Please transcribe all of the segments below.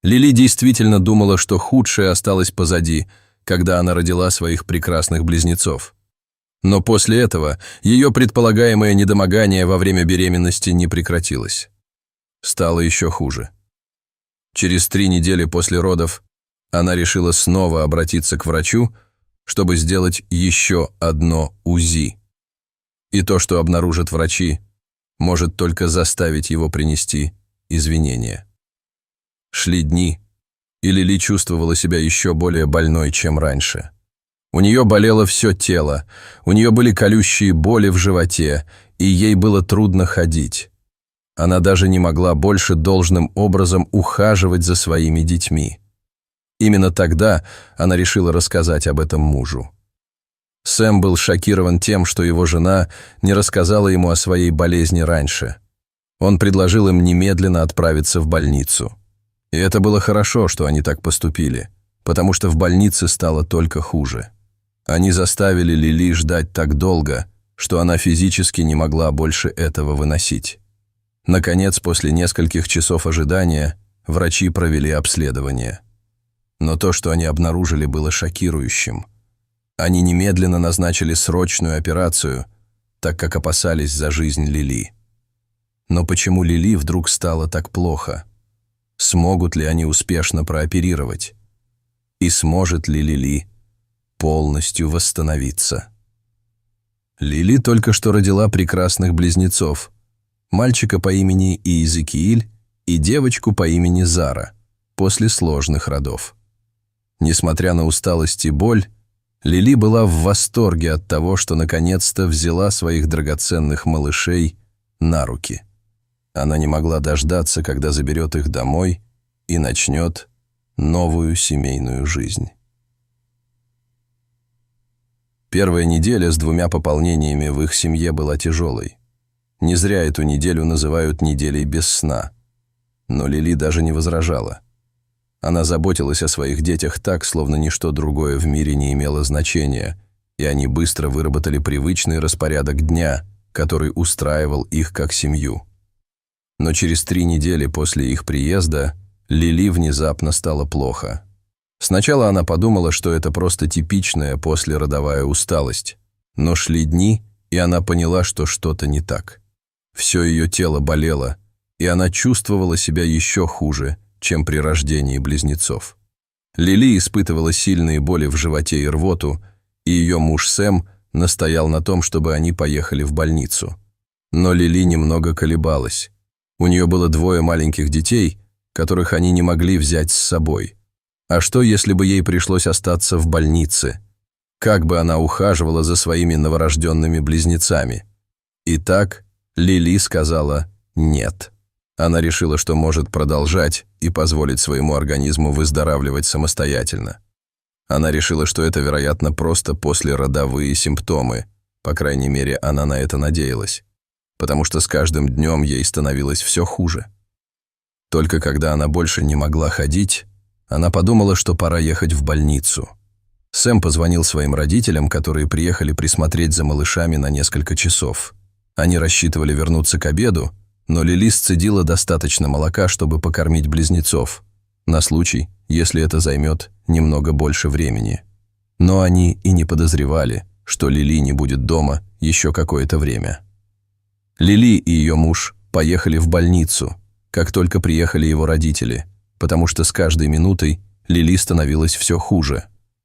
Лили действительно думала, что худшее осталось позади, когда она родила своих прекрасных близнецов. Но после этого ее предполагаемое недомогание во время беременности не прекратилось. Стало еще хуже. Через 3 недели после родов она решила снова обратиться к врачу, чтобы сделать еще одно УЗИ. И то, что обнаружат врачи, может только заставить его принести извинения. Шли дни, и Лили чувствовала себя еще более больной, чем раньше. У нее болело все тело, у нее были колющие боли в животе, и ей было трудно ходить. Она даже не могла больше должным образом ухаживать за своими детьми. Именно тогда она решила рассказать об этом мужу. Сэм был шокирован тем, что его жена не рассказала ему о своей болезни раньше. Он предложил им немедленно отправиться в больницу. И это было хорошо, что они так поступили, потому что в больнице стало только хуже. Они заставили Лили ждать так долго, что она физически не могла больше этого выносить. Наконец, после нескольких часов ожидания, врачи провели обследование. Но то, что они обнаружили, было шокирующим. Они немедленно назначили срочную операцию, так как опасались за жизнь Лили. Но почему Лили вдруг стало так плохо? Смогут ли они успешно прооперировать? И сможет ли Лили полностью восстановиться? Лили только что родила прекрасных близнецов, мальчика по имени Иезекииль и девочку по имени Зара, после сложных родов. Несмотря на усталость и боль, Лили была в восторге от того, что наконец-то взяла своих драгоценных малышей на руки. Она не могла дождаться, когда заберет их домой и начнет новую семейную жизнь. Первая неделя с 2 пополнениями в их семье была тяжелой. Не зря эту неделю называют неделей без сна. Но Лили даже не возражала. Она заботилась о своих детях так, словно ничто другое в мире не имело значения, и они быстро выработали привычный распорядок дня, который устраивал их как семью. Но через 3 недели после их приезда Лили внезапно стало плохо. Сначала она подумала, что это просто типичная послеродовая усталость, но шли дни, и она поняла, что что-то не так. Все ее тело болело, и она чувствовала себя еще хуже, чем при рождении близнецов. Лили испытывала сильные боли в животе и рвоту, и ее муж Сэм настоял на том, чтобы они поехали в больницу. Но Лили немного колебалась. У нее было 2 маленьких детей, которых они не могли взять с собой. А что, если бы ей пришлось остаться в больнице? Как бы она ухаживала за своими новорожденными близнецами? Итак, Лили сказала «нет». Она решила, что может продолжать и позволить своему организму выздоравливать самостоятельно. Она решила, что это, вероятно, просто послеродовые симптомы, по крайней мере, она на это надеялась, потому что с каждым днем ей становилось все хуже. Только когда она больше не могла ходить, она подумала, что пора ехать в больницу. Сэм позвонил своим родителям, которые приехали присмотреть за малышами на несколько часов. Они рассчитывали вернуться к обеду, но Лили сцедила достаточно молока, чтобы покормить близнецов, на случай, если это займет немного больше времени. Но они и не подозревали, что Лили не будет дома еще какое-то время. Лили и ее муж поехали в больницу, как только приехали его родители, потому что с каждой минутой Лили становилось все хуже.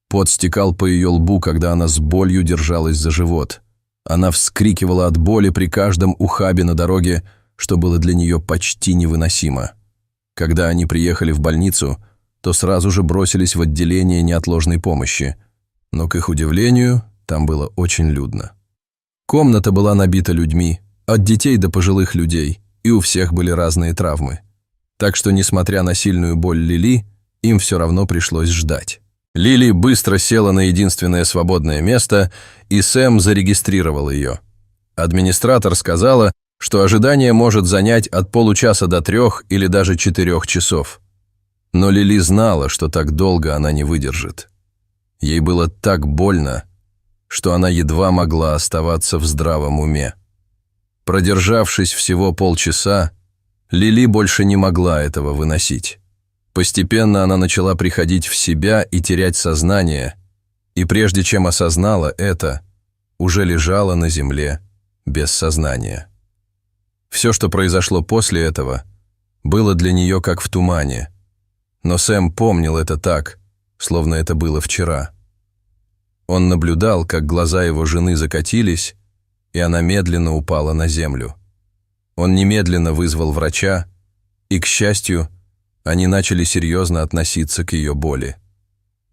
Пот стекал по ее лбу, когда она с болью держалась за живот. Она вскрикивала от боли при каждом ухабе на дороге, что было для нее почти невыносимо. Когда они приехали в больницу, то сразу же бросились в отделение неотложной помощи, но, к их удивлению, там было очень людно. Комната была набита людьми, от детей до пожилых людей, и у всех были разные травмы. Так что, несмотря на сильную боль Лили, им все равно пришлось ждать. Лили быстро села на единственное свободное место, и Сэм зарегистрировал ее. Администратор сказала, что ожидание может занять от получаса до 3 или даже 4 часов. Но Лили знала, что так долго она не выдержит. Ей было так больно, что она едва могла оставаться в здравом уме. Продержавшись всего полчаса, Лили больше не могла этого выносить. Постепенно она начала приходить в себя и терять сознание, и прежде чем осознала это, уже лежала на земле без сознания. Все, что произошло после этого, было для нее как в тумане, но Сэм помнил это так, словно это было вчера. Он наблюдал, как глаза его жены закатились, и она медленно упала на землю. Он немедленно вызвал врача, и, к счастью, они начали серьезно относиться к ее боли.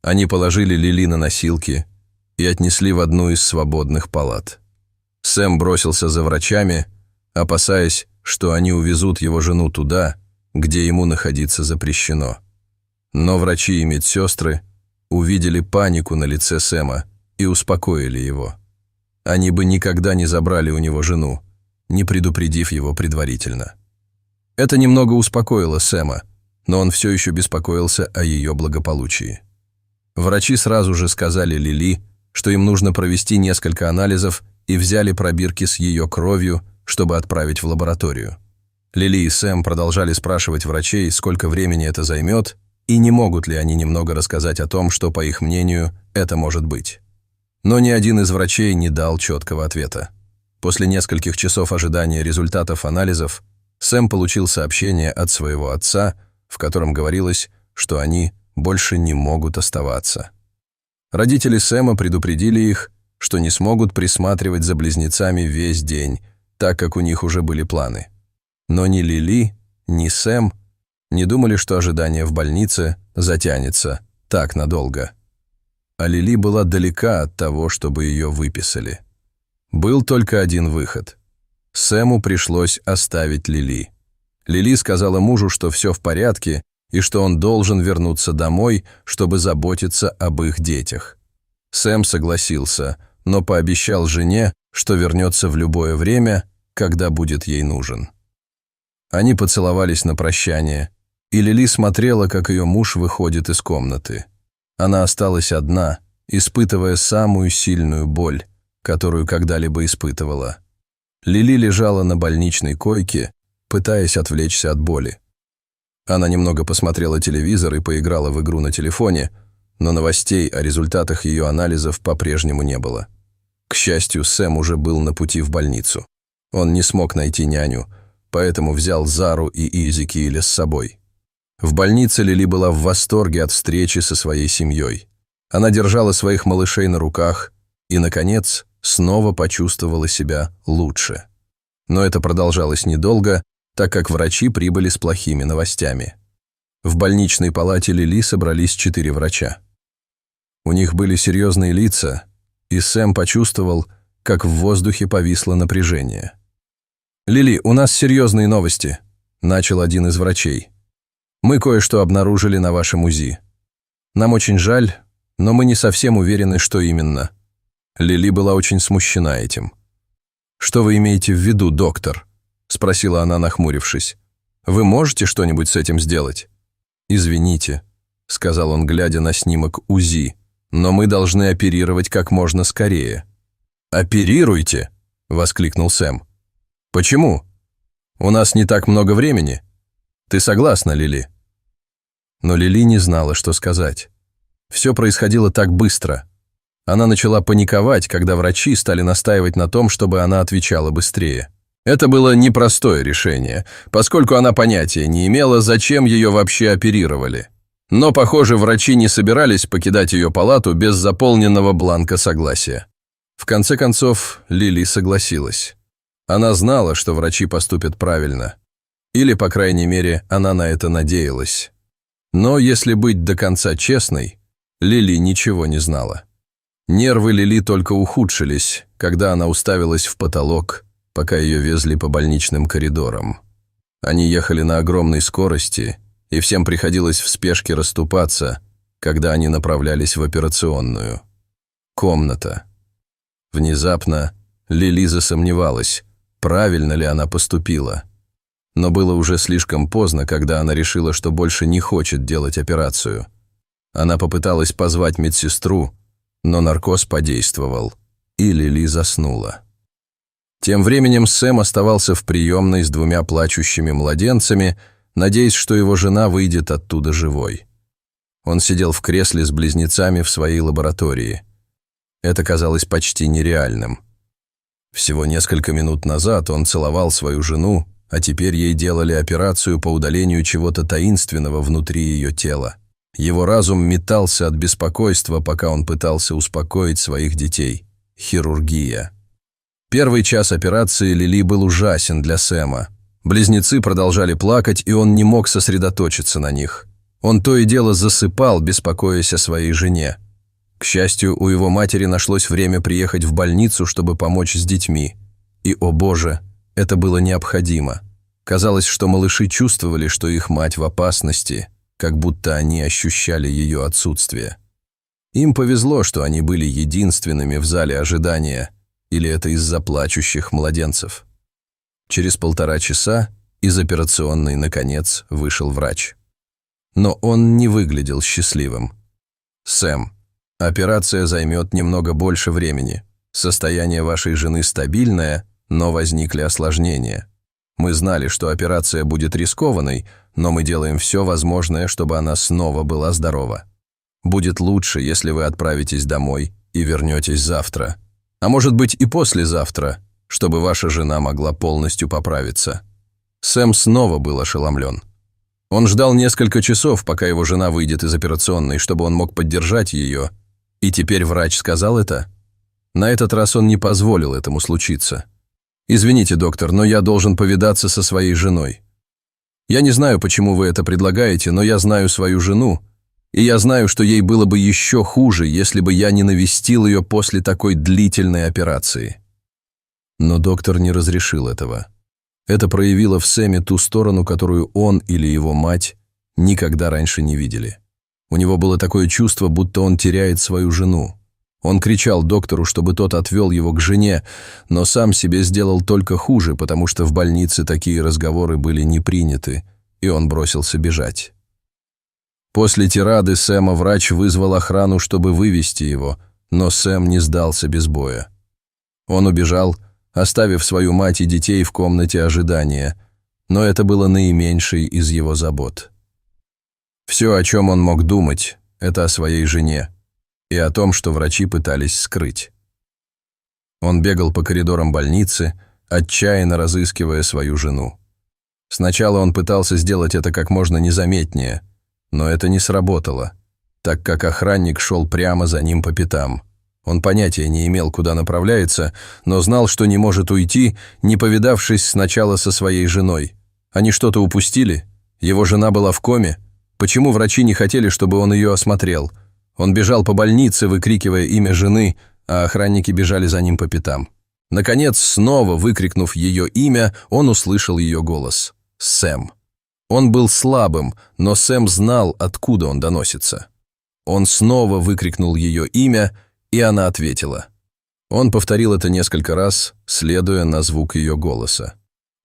Они положили Лили на носилки и отнесли в одну из свободных палат. Сэм бросился за врачами, опасаясь, что они увезут его жену туда, где ему находиться запрещено. Но врачи и медсестры увидели панику на лице Сэма и успокоили его. Они бы никогда не забрали у него жену, не предупредив его предварительно. Это немного успокоило Сэма, но он все еще беспокоился о ее благополучии. Врачи сразу же сказали Лили, что им нужно провести несколько анализов, и взяли пробирки с ее кровью, чтобы отправить в лабораторию. Лили и Сэм продолжали спрашивать врачей, сколько времени это займет, и не могут ли они немного рассказать о том, что, по их мнению, это может быть. Но ни один из врачей не дал четкого ответа. После нескольких часов ожидания результатов анализов Сэм получил сообщение от своего отца, в котором говорилось, что они больше не могут оставаться. Родители Сэма предупредили их, что не смогут присматривать за близнецами весь день, так как у них уже были планы. Но ни Лили, ни Сэм не думали, что ожидание в больнице затянется так надолго. А Лили была далека от того, чтобы ее выписали. Был только один выход. Сэму пришлось оставить Лили. Лили сказала мужу, что все в порядке и что он должен вернуться домой, чтобы заботиться об их детях. Сэм согласился, но пообещал жене, что вернется в любое время, когда будет ей нужен. Они поцеловались на прощание, и Лили смотрела, как ее муж выходит из комнаты. Она осталась одна, испытывая самую сильную боль, которую когда-либо испытывала. Лили лежала на больничной койке, пытаясь отвлечься от боли. Она немного посмотрела телевизор и поиграла в игру на телефоне, но новостей о результатах ее анализов по-прежнему не было. К счастью, Сэм уже был на пути в больницу. Он не смог найти няню, поэтому взял Зару и Изекииля с собой. В больнице Лили была в восторге от встречи со своей семьей. Она держала своих малышей на руках и, наконец, снова почувствовала себя лучше. Но это продолжалось недолго, так как врачи прибыли с плохими новостями. В больничной палате Лили собрались 4 врача. У них были серьезные лица, и Сэм почувствовал, как в воздухе повисло напряжение. «Лили, у нас серьезные новости», — начал один из врачей. «Мы кое-что обнаружили на вашем УЗИ. Нам очень жаль, но мы не совсем уверены, что именно». Лили была очень смущена этим. «Что вы имеете в виду, доктор?» — спросила она, нахмурившись. «Вы можете что-нибудь с этим сделать?» «Извините», — сказал он, глядя на снимок УЗИ, «но мы должны оперировать как можно скорее». «Оперируйте!» — воскликнул Сэм. «Почему? У нас не так много времени. Ты согласна, Лили?» Но Лили не знала, что сказать. Все происходило так быстро. Она начала паниковать, когда врачи стали настаивать на том, чтобы она отвечала быстрее. Это было непростое решение, поскольку она понятия не имела, зачем ее вообще оперировали. Но, похоже, врачи не собирались покидать ее палату без заполненного бланка согласия. В конце концов, Лили согласилась. Она знала, что врачи поступят правильно. Или, по крайней мере, она на это надеялась. Но, если быть до конца честной, Лили ничего не знала. Нервы Лили только ухудшились, когда она уставилась в потолок, пока ее везли по больничным коридорам. Они ехали на огромной скорости, и всем приходилось в спешке расступаться, когда они направлялись в операционную. Комната. Внезапно Лили засомневалась, правильно ли она поступила. Но было уже слишком поздно, когда она решила, что больше не хочет делать операцию. Она попыталась позвать медсестру, но наркоз подействовал, и Лили заснула. Тем временем Сэм оставался в приемной с 2 плачущими младенцами, надеясь, что его жена выйдет оттуда живой. Он сидел в кресле с близнецами в своей лаборатории. Это казалось почти нереальным. Всего несколько минут назад он целовал свою жену, а теперь ей делали операцию по удалению чего-то таинственного внутри ее тела. Его разум метался от беспокойства, пока он пытался успокоить своих детей. Хирургия. Первый час операции Лили был ужасен для Сэма. Близнецы продолжали плакать, и он не мог сосредоточиться на них. Он то и дело засыпал, беспокоясь о своей жене. К счастью, у его матери нашлось время приехать в больницу, чтобы помочь с детьми. И, о боже, это было необходимо. Казалось, что малыши чувствовали, что их мать в опасности, как будто они ощущали ее отсутствие. Им повезло, что они были единственными в зале ожидания, или это из-за плачущих младенцев. Через 1,5 часа из операционной, наконец, вышел врач. Но он не выглядел счастливым. «Сэм, операция займет немного больше времени. Состояние вашей жены стабильное, но возникли осложнения. Мы знали, что операция будет рискованной, но мы делаем все возможное, чтобы она снова была здорова. Будет лучше, если вы отправитесь домой и вернетесь завтра. А может быть и послезавтра, чтобы ваша жена могла полностью поправиться». Сэм снова был ошеломлен. Он ждал несколько часов, пока его жена выйдет из операционной, чтобы он мог поддержать ее, и теперь врач сказал это? На этот раз он не позволил этому случиться. «Извините, доктор, но я должен повидаться со своей женой. Я не знаю, почему вы это предлагаете, но я знаю свою жену, и я знаю, что ей было бы еще хуже, если бы я не навестил ее после такой длительной операции». Но доктор не разрешил этого. Это проявило в Сэме ту сторону, которую он или его мать никогда раньше не видели. У него было такое чувство, будто он теряет свою жену. Он кричал доктору, чтобы тот отвел его к жене, но сам себе сделал только хуже, потому что в больнице такие разговоры были не приняты, и он бросился бежать. После тирады Сэма врач вызвал охрану, чтобы вывести его, но Сэм не сдался без боя. Он убежал, оставив свою мать и детей в комнате ожидания, но это было наименьшей из его забот. Все, о чем он мог думать, это о своей жене и о том, что врачи пытались скрыть. Он бегал по коридорам больницы, отчаянно разыскивая свою жену. Сначала он пытался сделать это как можно незаметнее, но это не сработало, так как охранник шел прямо за ним по пятам. Он понятия не имел, куда направляется, но знал, что не может уйти, не повидавшись сначала со своей женой. Они что-то упустили? Его жена была в коме? Почему врачи не хотели, чтобы он ее осмотрел? Он бежал по больнице, выкрикивая имя жены, а охранники бежали за ним по пятам. Наконец, снова выкрикнув ее имя, он услышал ее голос. Сэм. Он был слабым, но Сэм знал, откуда он доносится. Он снова выкрикнул ее имя, и она ответила. Он повторил это несколько раз, следуя на звук ее голоса.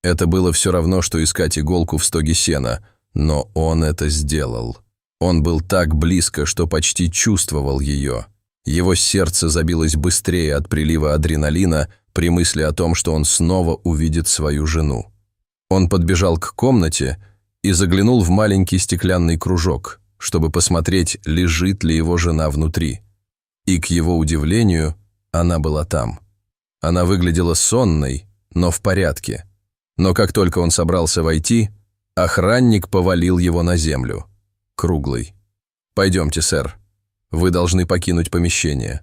Это было все равно, что искать иголку в стоге сена, но он это сделал. Он был так близко, что почти чувствовал ее. Его сердце забилось быстрее от прилива адреналина при мысли о том, что он снова увидит свою жену. Он подбежал к комнате и заглянул в маленький стеклянный кружок, чтобы посмотреть, лежит ли его жена внутри. И, к его удивлению, она была там. Она выглядела сонной, но в порядке. Но как только он собрался войти, охранник повалил его на землю. Круглый. «Пойдемте, сэр. Вы должны покинуть помещение».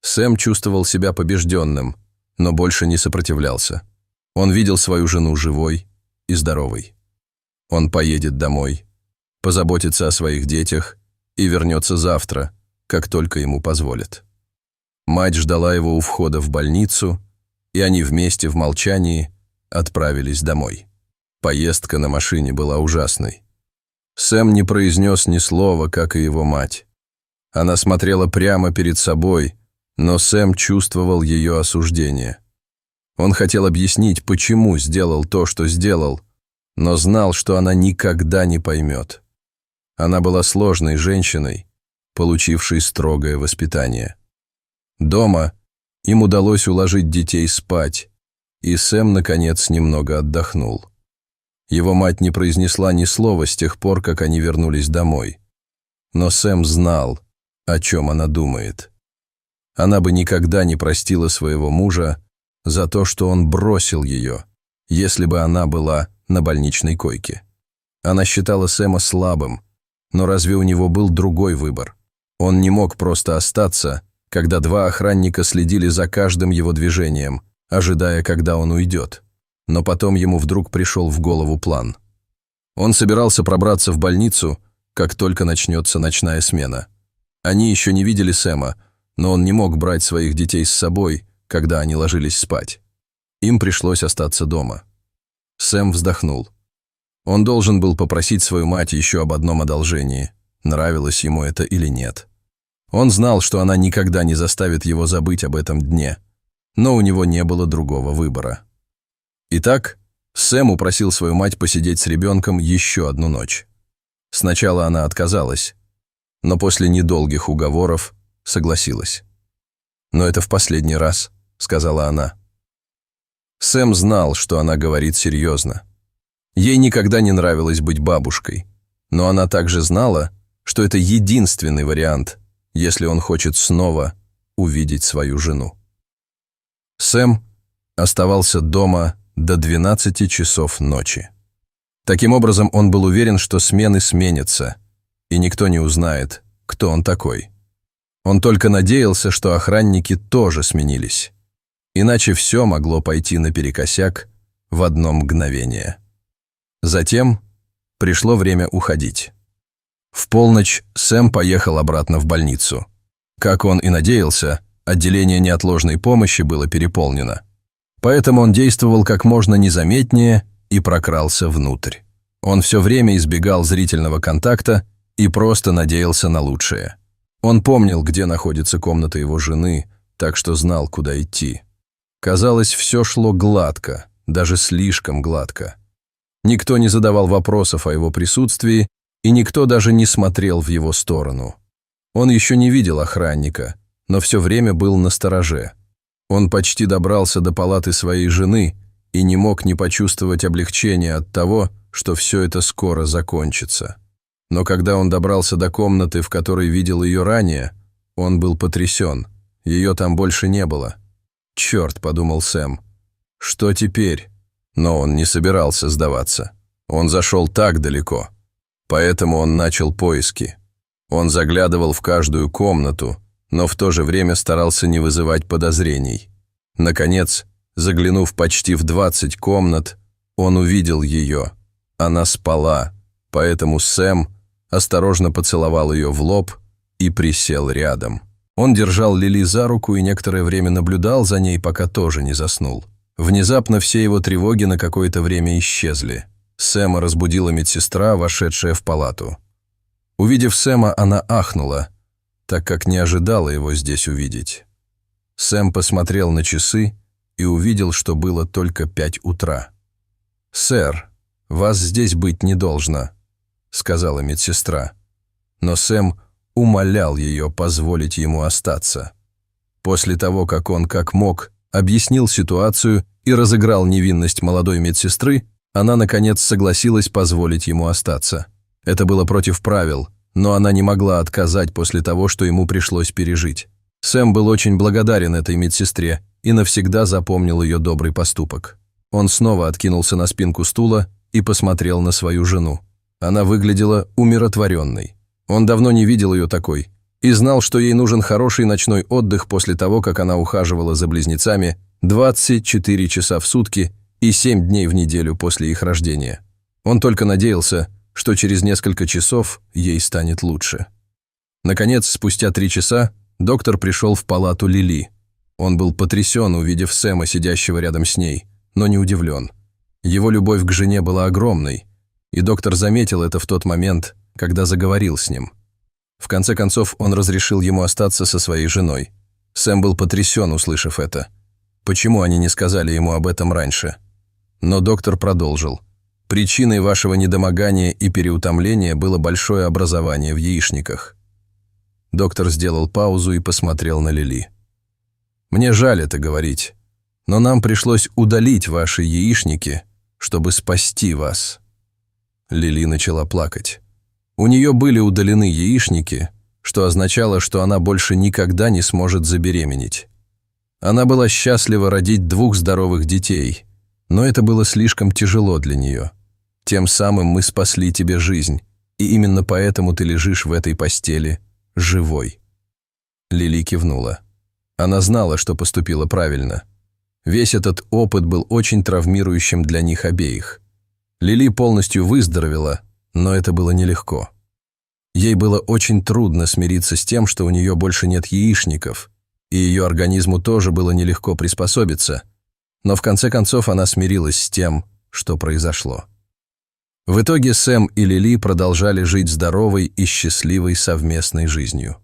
Сэм чувствовал себя побежденным, но больше не сопротивлялся. Он видел свою жену живой и здоровой. Он поедет домой, позаботится о своих детях и вернется завтра, как только ему позволят. Мать ждала его у входа в больницу, и они вместе в молчании отправились домой. Поездка на машине была ужасной. Сэм не произнес ни слова, как и его мать. Она смотрела прямо перед собой, но Сэм чувствовал ее осуждение. Он хотел объяснить, почему сделал то, что сделал, но знал, что она никогда не поймет. Она была сложной женщиной, получившей строгое воспитание. Дома им удалось уложить детей спать, и Сэм, наконец, немного отдохнул. Его мать не произнесла ни слова с тех пор, как они вернулись домой. Но Сэм знал, о чем она думает. Она бы никогда не простила своего мужа за то, что он бросил ее, если бы она была на больничной койке. Она считала Сэма слабым, но разве у него был другой выбор? Он не мог просто остаться, когда два охранника следили за каждым его движением, ожидая, когда он уйдет. Но потом ему вдруг пришел в голову план. Он собирался пробраться в больницу, как только начнется ночная смена. Они еще не видели Сэма, но он не мог брать своих детей с собой, когда они ложились спать. Им пришлось остаться дома. Сэм вздохнул. Он должен был попросить свою мать еще об одном одолжении, нравилось ему это или нет. Он знал, что она никогда не заставит его забыть об этом дне, но у него не было другого выбора. Итак, Сэм упросил свою мать посидеть с ребенком еще одну ночь. Сначала она отказалась, но после недолгих уговоров согласилась. «Но это в последний раз», — сказала она. Сэм знал, что она говорит серьезно. Ей никогда не нравилось быть бабушкой, но она также знала, что это единственный вариант, если он хочет снова увидеть свою жену. Сэм оставался дома до 12 часов ночи. Таким образом, он был уверен, что смены сменятся, и никто не узнает, кто он такой. Он только надеялся, что охранники тоже сменились. Иначе все могло пойти наперекосяк в одно мгновение. Затем пришло время уходить. В полночь Сэм поехал обратно в больницу. Как он и надеялся, отделение неотложной помощи было переполнено. Поэтому он действовал как можно незаметнее и прокрался внутрь. Он все время избегал зрительного контакта и просто надеялся на лучшее. Он помнил, где находится комната его жены, так что знал, куда идти. Казалось, все шло гладко, даже слишком гладко. Никто не задавал вопросов о его присутствии, и никто даже не смотрел в его сторону. Он еще не видел охранника, но все время был настороже. Он почти добрался до палаты своей жены и не мог не почувствовать облегчения от того, что все это скоро закончится. Но когда он добрался до комнаты, в которой видел ее ранее, он был потрясен. Ее там больше не было. «Черт», — подумал Сэм, — «что теперь?» Но он не собирался сдаваться. Он зашел так далеко. Поэтому он начал поиски. Он заглядывал в каждую комнату, но в то же время старался не вызывать подозрений. Наконец, заглянув почти в 20 комнат, он увидел ее. Она спала, поэтому Сэм осторожно поцеловал ее в лоб и присел рядом. Он держал Лили за руку и некоторое время наблюдал за ней, пока тоже не заснул. Внезапно все его тревоги на какое-то время исчезли. Сэма разбудила медсестра, вошедшая в палату. Увидев Сэма, она ахнула, так как не ожидала его здесь увидеть. Сэм посмотрел на часы и увидел, что было только 5 утра. «Сэр, вас здесь быть не должно», — сказала медсестра. Но Сэм умолял ее позволить ему остаться. После того, как он, как мог, объяснил ситуацию и разыграл невинность молодой медсестры, она, наконец, согласилась позволить ему остаться. Это было против правил, но она не могла отказать после того, что ему пришлось пережить. Сэм был очень благодарен этой медсестре и навсегда запомнил ее добрый поступок. Он снова откинулся на спинку стула и посмотрел на свою жену. Она выглядела умиротворенной. Он давно не видел ее такой и знал, что ей нужен хороший ночной отдых после того, как она ухаживала за близнецами 24 часа в сутки и 7 дней в неделю после их рождения. Он только надеялся, что через несколько часов ей станет лучше. Наконец, спустя 3 часа, доктор пришел в палату Лили. Он был потрясен, увидев Сэма, сидящего рядом с ней, но не удивлен. Его любовь к жене была огромной, и доктор заметил это в тот момент, когда заговорил с ним. В конце концов, он разрешил ему остаться со своей женой. Сэм был потрясен, услышав это. Почему они не сказали ему об этом раньше? Но доктор продолжил. Причиной вашего недомогания и переутомления было большое образование в яичниках. Доктор сделал паузу и посмотрел на Лили. Мне жаль это говорить, но нам пришлось удалить ваши яичники, чтобы спасти вас. Лили начала плакать. У нее были удалены яичники, что означало, что она больше никогда не сможет забеременеть. Она была счастлива родить 2 здоровых детей, но это было слишком тяжело для нее. Тем самым мы спасли тебе жизнь, и именно поэтому ты лежишь в этой постели живой. Лили кивнула. Она знала, что поступила правильно. Весь этот опыт был очень травмирующим для них обеих. Лили полностью выздоровела, но это было нелегко. Ей было очень трудно смириться с тем, что у нее больше нет яичников, и ее организму тоже было нелегко приспособиться, но в конце концов она смирилась с тем, что произошло. В итоге Сэм и Лили продолжали жить здоровой и счастливой совместной жизнью.